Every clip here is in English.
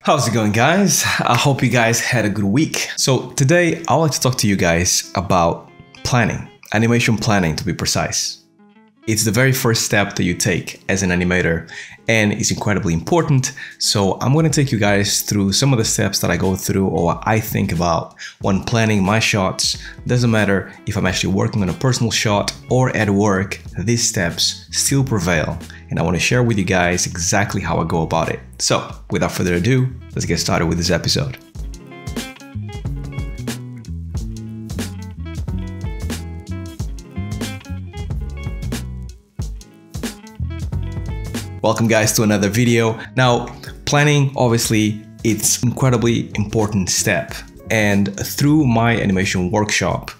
How's it going, guys? I hope you guys had a good week. So today I would like to talk to you guys about planning, animation planning to be precise. It's the very first step that you take as an animator and it's incredibly important. So I'm going to take you guys through some of the steps that I go through or what I think about when planning my shots. Doesn't matter if I'm actually working on a personal shot or at work, these steps still prevail. And I want to share with you guys exactly how I go about it. So without further ado, let's get started with this episode. Welcome guys to another video. Now, planning, obviously, it's an incredibly important step. And through my animation workshop,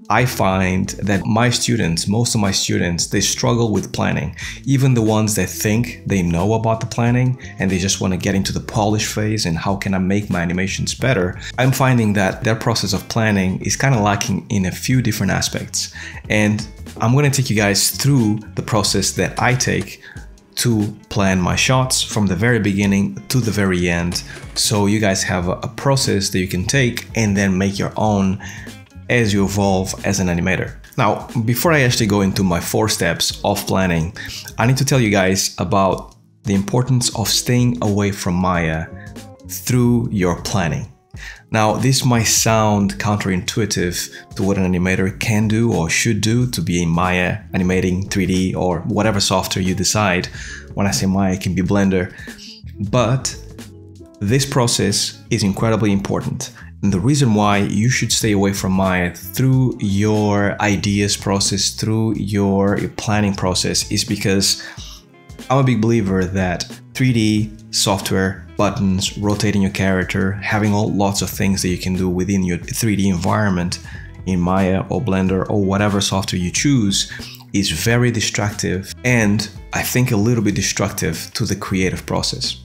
I find that most of my students, they struggle with planning. Even the ones that think they know about the planning and they just want to get into the polish phase and how can I make my animations better, I'm finding that their process of planning is kind of lacking in a few different aspects. And I'm going to take you guys through the process that I take to plan my shots from the very beginning to the very end, so you guys have a process that you can take and then make your own as you evolve as an animator. Now, before I actually go into my 4 steps of planning, I need to tell you guys about the importance of staying away from Maya through your planning. Now, this might sound counterintuitive to what an animator can do or should do to be in Maya, animating 3D or whatever software you decide. When I say Maya, it can be Blender. But this process is incredibly important. And the reason why you should stay away from Maya through your ideas process, through your planning process, is because I'm a big believer that 3D software, buttons, rotating your character, having lots of things that you can do within your 3D environment in Maya or Blender or whatever software you choose is very distractive and I think a little bit destructive to the creative process.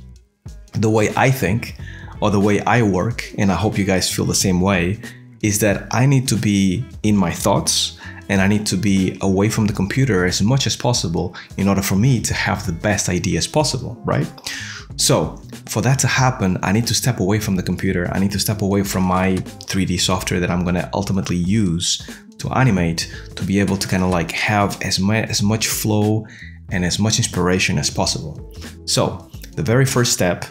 The way I think, or the way I work, and I hope you guys feel the same way, is that I need to be in my thoughts and I need to be away from the computer as much as possible in order for me to have the best ideas possible, right? So for that to happen, I need to step away from the computer. I need to step away from my 3D software that I'm going to ultimately use to animate, to be able to kind of like have as much flow and as much inspiration as possible. So the very first step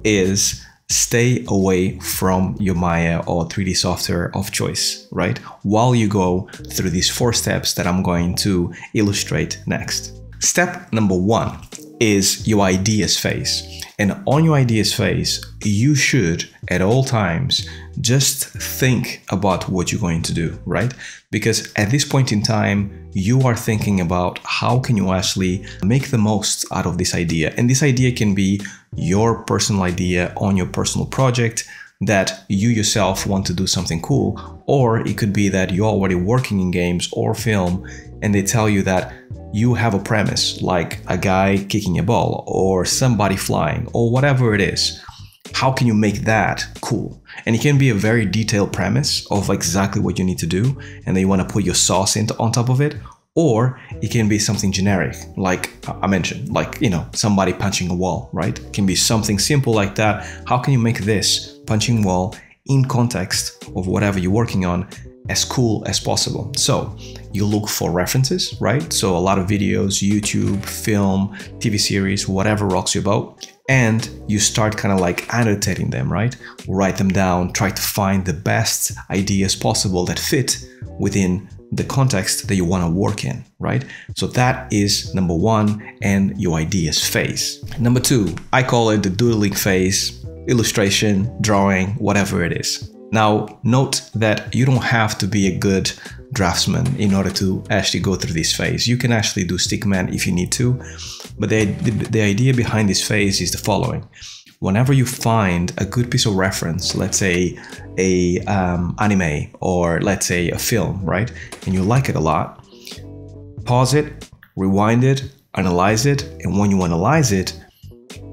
is stay away from your Maya or 3D software of choice, right? While you go through these 4 steps that I'm going to illustrate next. Step number 1 is your ideas phase. And on your ideas phase, you should at all times just think about what you're going to do, right? Because at this point in time, you are thinking about how can you actually make the most out of this idea. And this idea can be your personal idea on your personal project that you yourself want to do something cool, or it could be that you're already working in games or film and they tell you that you have a premise like a guy kicking a ball or somebody flying or whatever it is. How can you make that cool? And it can be a very detailed premise of exactly what you need to do and then you want to put your sauce on top of it. Or it can be something generic, like I mentioned, like, you know, somebody punching a wall, right? It can be something simple like that. How can you make this punching wall in context of whatever you're working on as cool as possible? So you look for references, right? So a lot of videos, YouTube, film, TV series, whatever rocks your boat. And you start kind of like annotating them, right? Write them down, try to find the best ideas possible that fit within the context that you want to work in, right? So that is number 1 and your ideas phase. Number 2, I call it the doodling phase, illustration, drawing, whatever it is. Now, note that you don't have to be a good draftsman in order to actually go through this phase. You can actually do stickman if you need to, but the idea behind this phase is the following. Whenever you find a good piece of reference, let's say a anime or let's say a film, right? And you like it a lot, pause it, rewind it, analyze it. And when you analyze it,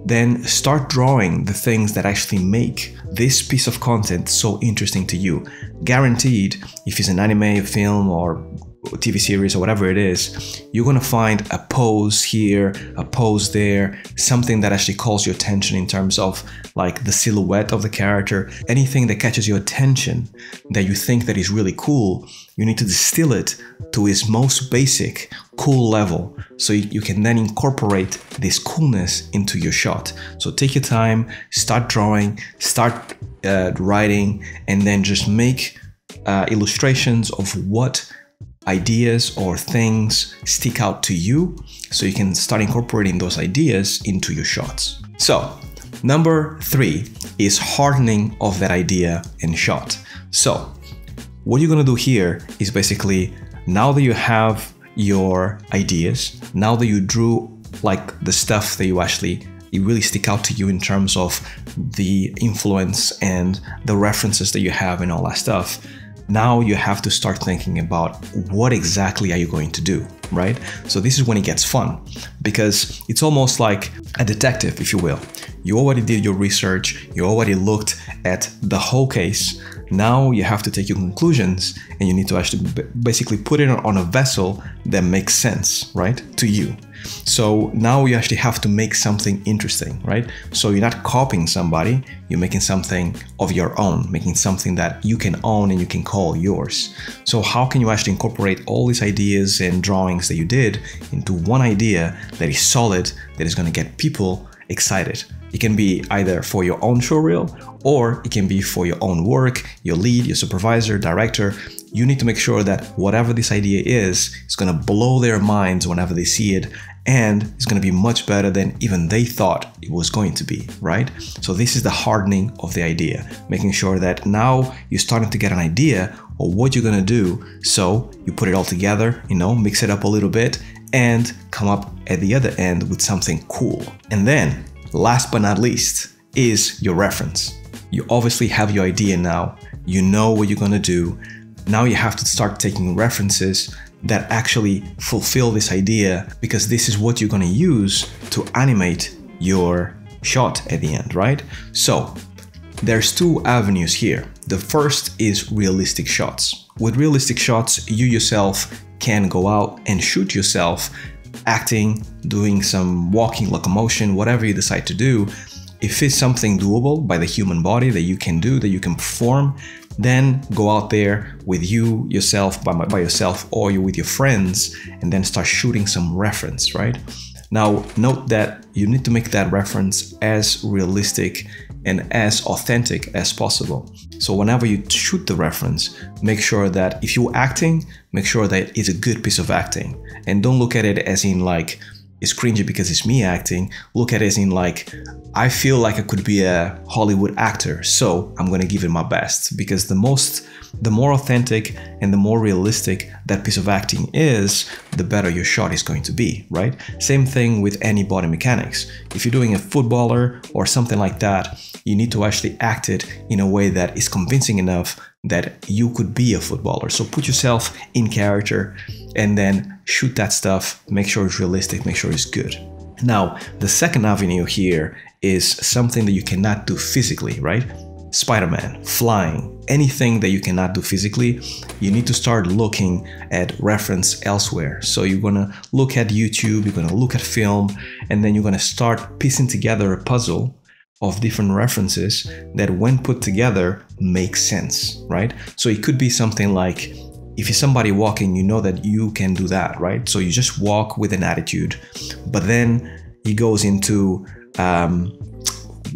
then start drawing the things that actually make this piece of content so interesting to you. Guaranteed, if it's an anime, a film, or TV series or whatever it is, you're gonna find a pose here, a pose there, something that actually calls your attention in terms of like the silhouette of the character. Anything that catches your attention that you think that is really cool, you need to distill it to its most basic cool level, so you can then incorporate this coolness into your shot. So take your time, start drawing, start writing, and then just make illustrations of what ideas or things stick out to you, so you can start incorporating those ideas into your shots. So number 3 is hardening of that idea and shot. So what you're gonna do here is basically, now that you have your ideas, now that you drew like the stuff that it really stick out to you in terms of the influence and the references that you have and all that stuff, now you have to start thinking about what exactly are you going to do, right? So this is when it gets fun, because it's almost like a detective, if you will. You already did your research, you already looked at the whole case. Now you have to take your conclusions, and you need to actually basically put it on a vessel that makes sense, right, to you. So now you actually have to make something interesting, right? So you're not copying somebody, you're making something of your own, making something that you can own and you can call yours. So how can you actually incorporate all these ideas and drawings that you did into one idea that is solid, that is going to get people excited? It can be either for your own showreel, or it can be for your own work, your lead, your supervisor, director. You need to make sure that whatever this idea is going to blow their minds whenever they see it, and it's going to be much better than even they thought it was going to be, right? So this is the hardening of the idea, making sure that now you're starting to get an idea of what you're going to do. So you put it all together, mix it up a little bit, and come up at the other end with something cool. And then last but not least is your reference. You obviously have your idea now, you know what you're going to do. Now you have to start taking references that actually fulfill this idea, because this is what you're going to use to animate your shot at the end, right? So there's 2 avenues here. The first is realistic shots. With realistic shots, you yourself can go out and shoot yourself acting, doing some walking, locomotion, whatever you decide to do. If it's something doable by the human body that you can do, that you can perform, then go out there with yourself, by yourself, or you with your friends, and then start shooting some reference, right? Now, note that you need to make that reference as realistic and as authentic as possible. So whenever you shoot the reference, make sure that if you're acting, make sure that it's a good piece of acting. And don't look at it as in like, it's cringy because it's me acting. Look at it as in like, I feel like I could be a Hollywood actor, so I'm gonna give it my best. Because the more authentic and the more realistic that piece of acting is, the better your shot is going to be, right? Same thing with any body mechanics. If you're doing a footballer or something like that, you need to actually act it in a way that is convincing enough that you could be a footballer. So put yourself in character and then shoot that stuff, make sure it's realistic, make sure it's good. Now, the second avenue here is something that you cannot do physically, right? Spider-Man, flying, anything that you cannot do physically, you need to start looking at reference elsewhere. So you're gonna look at YouTube, you're gonna look at film, and then you're gonna start piecing together a puzzle of different references that when put together make sense, right? So it could be something like, if you're somebody walking, you know that you can do that, right? So you just walk with an attitude, but then he goes into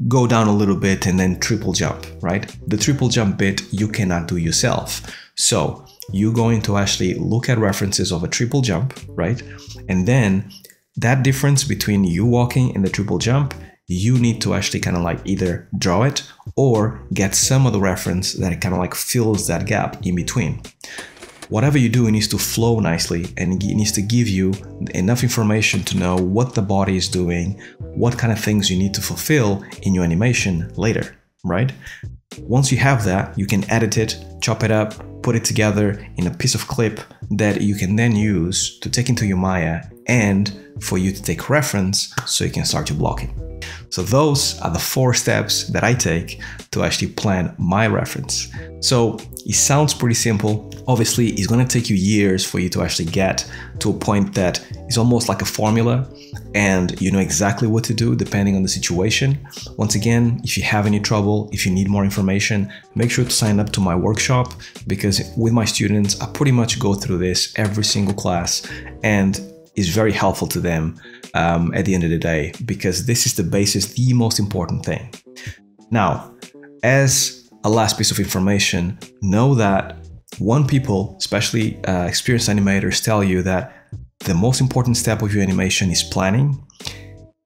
go down a little bit and then triple jump, right? The triple jump bit you cannot do yourself. So you're going to actually look at references of a triple jump, right? And then that difference between you walking and the triple jump, you need to actually kind of like either draw it or get some of the reference that kind of like fills that gap in between. Whatever you do, it needs to flow nicely, and it needs to give you enough information to know what the body is doing, what kind of things you need to fulfill in your animation later, right? Once you have that, you can edit it, chop it up, put it together in a piece of clip that you can then use to take into your Maya and for you to take reference so you can start your blocking. So those are the 4 steps that I take to actually plan my reference. So it sounds pretty simple. Obviously, it's going to take you years for you to actually get to a point that is almost like a formula and you know exactly what to do depending on the situation. Once again, if you have any trouble, if you need more information, make sure to sign up to my workshop, because with my students, I pretty much go through this every single class and is very helpful to them at the end of the day, because this is the basis, the most important thing. Now, as a last piece of information, know that people, especially experienced animators, tell you that the most important step of your animation is planning.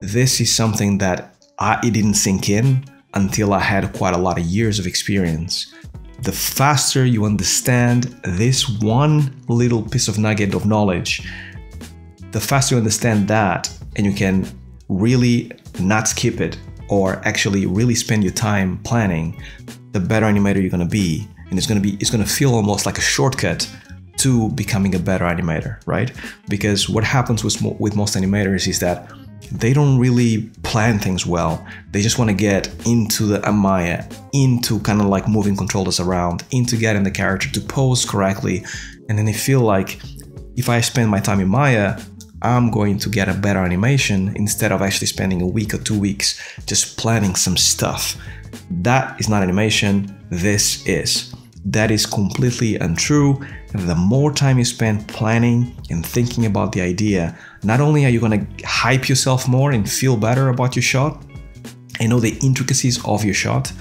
This is something that it didn't sink in until I had quite a lot of years of experience. The faster you understand this one little piece of nugget of knowledge, the faster you understand that, and you can really not skip it or actually really spend your time planning, the better animator you're gonna be. And it's gonna feel almost like a shortcut to becoming a better animator, right? Because what happens with most animators is that they don't really plan things well. They just want to get into the Maya, into kind of like moving controllers around, into getting the character to pose correctly. And then they feel like, if I spend my time in Maya, I'm going to get a better animation instead of actually spending a week or 2 weeks just planning some stuff. That is not animation, this is. That is completely untrue. The more time you spend planning and thinking about the idea, not only are you going to hype yourself more and feel better about your shot and know the intricacies of your shot,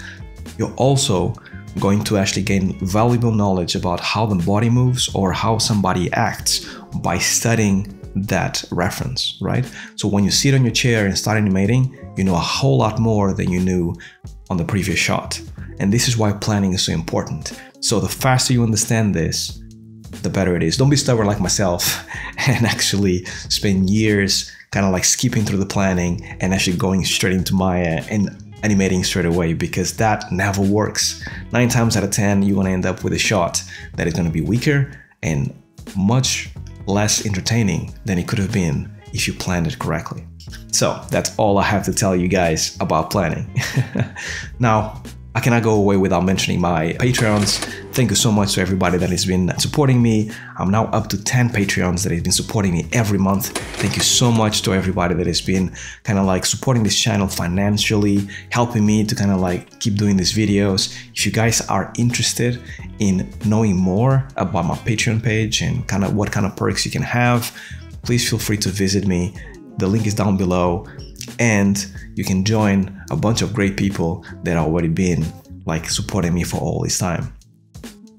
you're also going to actually gain valuable knowledge about how the body moves or how somebody acts by studying that reference, right? So when you sit on your chair and start animating, you know a whole lot more than you knew on the previous shot. And this is why planning is so important. So the faster you understand this, the better it is. Don't be stubborn like myself and actually spend years kind of like skipping through the planning and actually going straight into Maya and animating straight away, because that never works. 9 times out of 10, you're going to end up with a shot that is going to be weaker and much less entertaining than it could have been if you planned it correctly. So that's all I have to tell you guys about planning. Now, I cannot go away without mentioning my Patreons. Thank you so much to everybody that has been supporting me. I'm now up to 10 Patreons that have been supporting me every month. Thank you so much to everybody that has been kind of like supporting this channel financially, helping me to kind of like keep doing these videos. If you guys are interested in knowing more about my Patreon page and kind of what kind of perks you can have, please feel free to visit me. The link is down below, and you can join a bunch of great people that have already been like supporting me for all this time.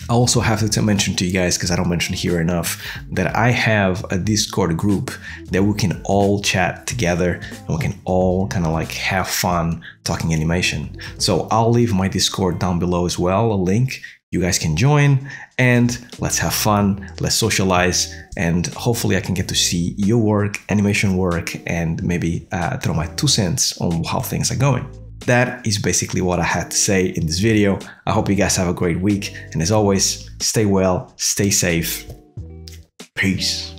I also have to mention to you guys, because I don't mention here enough, that I have a Discord group that we can all chat together and we can all kind of like have fun talking animation. So I'll leave my Discord down below as well, a link. You guys can join and let's have fun, let's socialize, and hopefully I can get to see your work, animation work, and maybe throw my 2 cents on how things are going. That is basically what I had to say in this video. I hope you guys have a great week, and as always, stay well, stay safe. Peace.